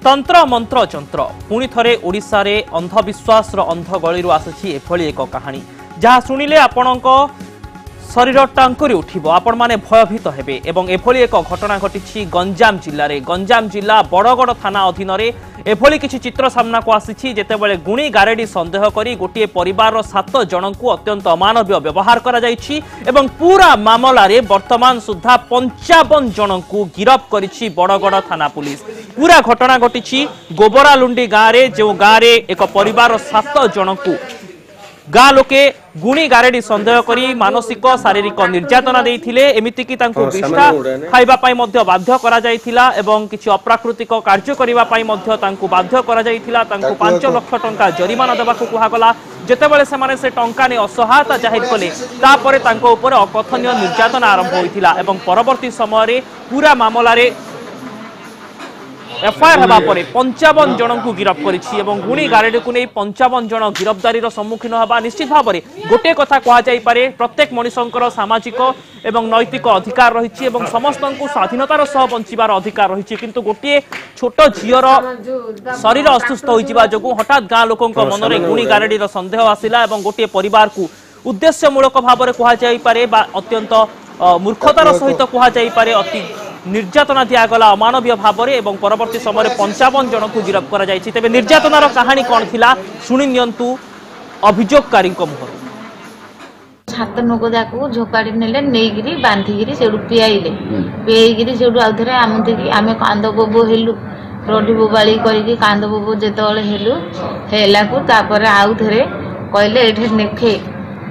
तंत्र मंत्र जंत्र पुणी थरे ओडिशा रे अंधविश्वास अंध गळीरु आसुछि एभली एक कहानी जहाँ शुणिले आपणक शरीर टांकुरी उठिबो आपण माने भयभीत हेबे एवं एभली एक घटना घटिछि गंजाम जिल्ला रे गंजाम जिल्ला बड़गड़ थाना अधीन रे एभली किछि चित्र सामना को आसीछि जेतेबेले गुणी गारेडी संदेह करी गोटे परिवार 7 जनकू अत्यंत अमानवीय व्यवहार करा जाइछि एवं पूरा मामला रे वर्तमान सुद्धा 55 जनकू गिरफ करिछि बड़गड़ थाना पुलिस। पूरा घटना घटिछि गोबरालुंडी गाँव रे जो गाँव रे एक परिवार 7 जनकू गाँ लोके गुणी गारेडी संदेह करी मानसिक शारीरिक निर्यातना देइथिले एमिति कि तांको विष्ठा खाइबा पई मध्य बाध्य करा जाइथिला एवं किछि अप्राकृतिक कार्य करिबा पई मध्य तांको बाध्य करा जाइथिला। तांको 5 लाख टंका जरिमाना देबाकू कुहा गला जेतेबेले से से टंका ने असहायता जाहिर कले तापरे तांको ऊपर अकथनीय निर्यातना आरंभ होइथिला एवं परवर्ती समय रे पूरा मामला रे एफआईआर हेबा परे 55 जन को गिरफ करिछि एवं गुणी गारेडी को नै 55 जन गिरफ्तारीर सम्मुखीन हेबा निश्चित भाव में गोटे कथा कहा जाई पारे प्रत्येक मनुष्यंकर सामाजिक एवं नैतिक अधिकार रहिछि एवं समस्त को स्वाधीनतार सह बंचिबार अधिकार रहिछि किंतु गोटे छोट झियर शरीर असुस्थ होइजिबा जगु हठात गाँ लोकंक मनरे गुणी गारेडीर संदेह आसिला एवं गोटे परिवार को उद्देश्यमूलक भाव में कहा जाई पारे बा अत्यंत मूर्खतार सहित कहा जाई पारे अति निर्यातना दिगला अमानवीय भाव में एवं परवर्ती समय 55 जन को गिरफ्त करा जायछि। तेबे निर्यातनार कहानी कौन थिला सुनि नियंतु अभियोगकारी मुहर। छात नोक जाकू झोपाड़ी नेले नेगिरी बांधिगिरी सेडु पियाइले पियाइगिरी सेडु आउथरे आमदिकी आमे कांद बोबो हेलु रोडी बोबाली करिकी कांद बोबो जेतोले हेलु हेलाकू तापर आउथरे कहले एठे नेखे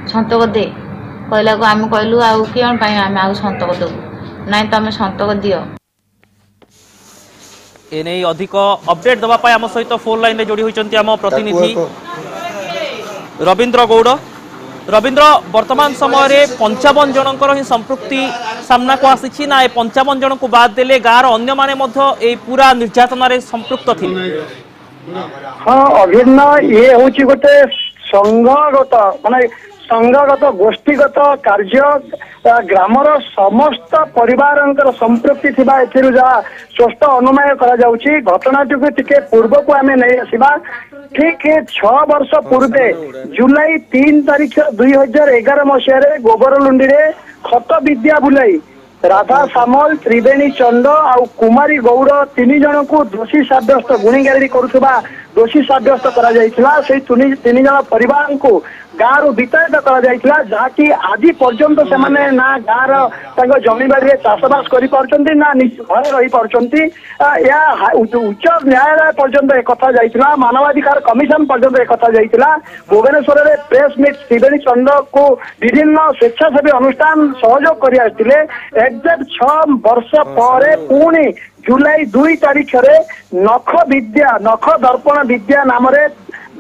संतक दे कहला को आमे कहलु आउ कियन पई आमे आउ संतक दउ नाइ तमे संतक दियो। एने अधिक अपडेट दबा पाई आम सहित फोन लाइन रे जोड़ी होइचंती आम प्रतिनिधि रविंद्र गौड़। रविंद्र वर्तमान समय रे 55 जनकर ही संपृक्ति सामना को आसीछि ना 55 जन को बाद देले गार अन्य माने मध्य ए पूरा निर्यातना रे संपृक्त थिले। हां अभिन्न ये होची गोटे संघगत माने संघगत गोष्ठीगत कार्य ग्रामर समस्त परिवार संपृक्ति थिबा एथिरु जा स्पष्ट अनुमान करा जाउची। घटनाटी को टिके पूर्व को आमे नै आसीबा ठीक 6 वर्ष पूर्वे जुलाई 3 तारिख 2011 मसीह रे गोबरलुंडी रे खत विद्या बुलाई राधा सामल त्रिवेणी चंद आउ कुमारी गौड़ 3 जन को दोषी साब्यस्त गुणी गारेडी करुवा दोषी साब्यस्त करा जाइथिला। से 3 जन परिवार को गाँव विताड़ित करा जहाँकि आज पर्यंत से माने ना गाँव जमी बाड़ी चाषबास कर घरे रही पार्टी उच्च न्यायालय पर्यंत एक कथा जाइथिला मानवाधिकार कमिशन पर्यंत एक कथा जाइथिला। भुवनेश्वर में प्रेस मीट त्रिवेणी चंद को विभिन्न स्वेच्छासेवी अनुष्ठान सहयोग कर आसते एक्जाक्ट 6 वर्ष पर पुणी जुलाई 2 तारिख नख दर्पण विद्या नाम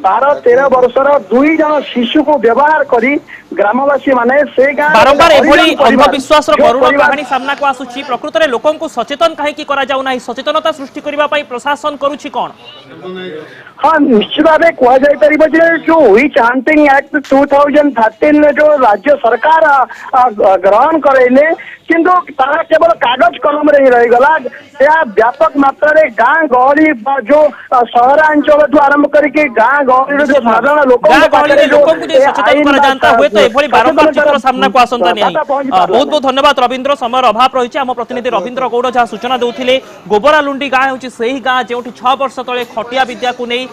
12-13 वर्षर 2 जन शिशु को व्यवहार करी ग्रामवासी माने से बारंबार एभली अंधविश्वास करुण कहानी सामना को आसुची प्रकृत रे लोकन को सचेतन काहे की करा जाउ नाही सचेतनता सृष्टि करबा पई प्रशासन करूची कोन। हाँ निश्चित भाव कह जापर जो विच हंटिंग एक्ट 2013 जो राज्य सरकार ग्रहण करेले किंतु तारा केवल कागज कलम रे रहीगला व्यापक मात्रा रे गाँ गहली जो सहरांचल ठू आरंभ करके गाँ गहली जो साधारण लोक बहुत बहुत धन्यवाद रविंद्र। समय अभाव रही आम प्रतिनिधि रविंद्र गौड़ जहाँ सूचना देते गोबरालुंडी गाँ हूँ से ही गाँ जो 6 वर्ष तले खटिया विद्या को नहीं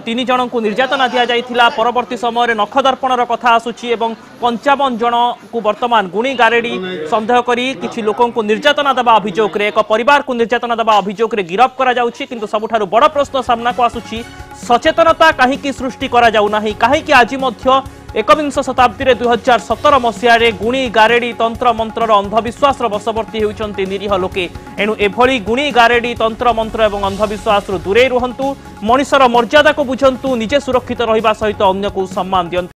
3 जन को निर्यातना दि जाइथिला परवर्ती समय नख दर्पणर कथा आसुची एवं 55 जन को वर्तमान गुणी गारेडी संदेह करी किछि लोकन को निर्यातना देबा अभियोग रे एक परिवार को निर्यातना देबा अभियोग रे गिरफ्त करा जाउची किंतु सबुठारु बड़ प्रश्न सामना को आसुची सचेतनता काहेकि सृष्टि करा जाउ नाही काहेकि आज मध्य 21 शताब्दी रे 2017 मसीहा रे गुणी गारेडी तंत्र मंत्र अंधविश्वास बशवर्ती होउचंती निरीह लोके एणु एभली गुणी गारेडी तंत्र मंत्र एवं अंधविश्वास दूरे रुहंतु मनुष्यर मर्यादा को बुझंतु निजे सुरक्षित रहिबा सहित अन्य को सम्मान दियंतु।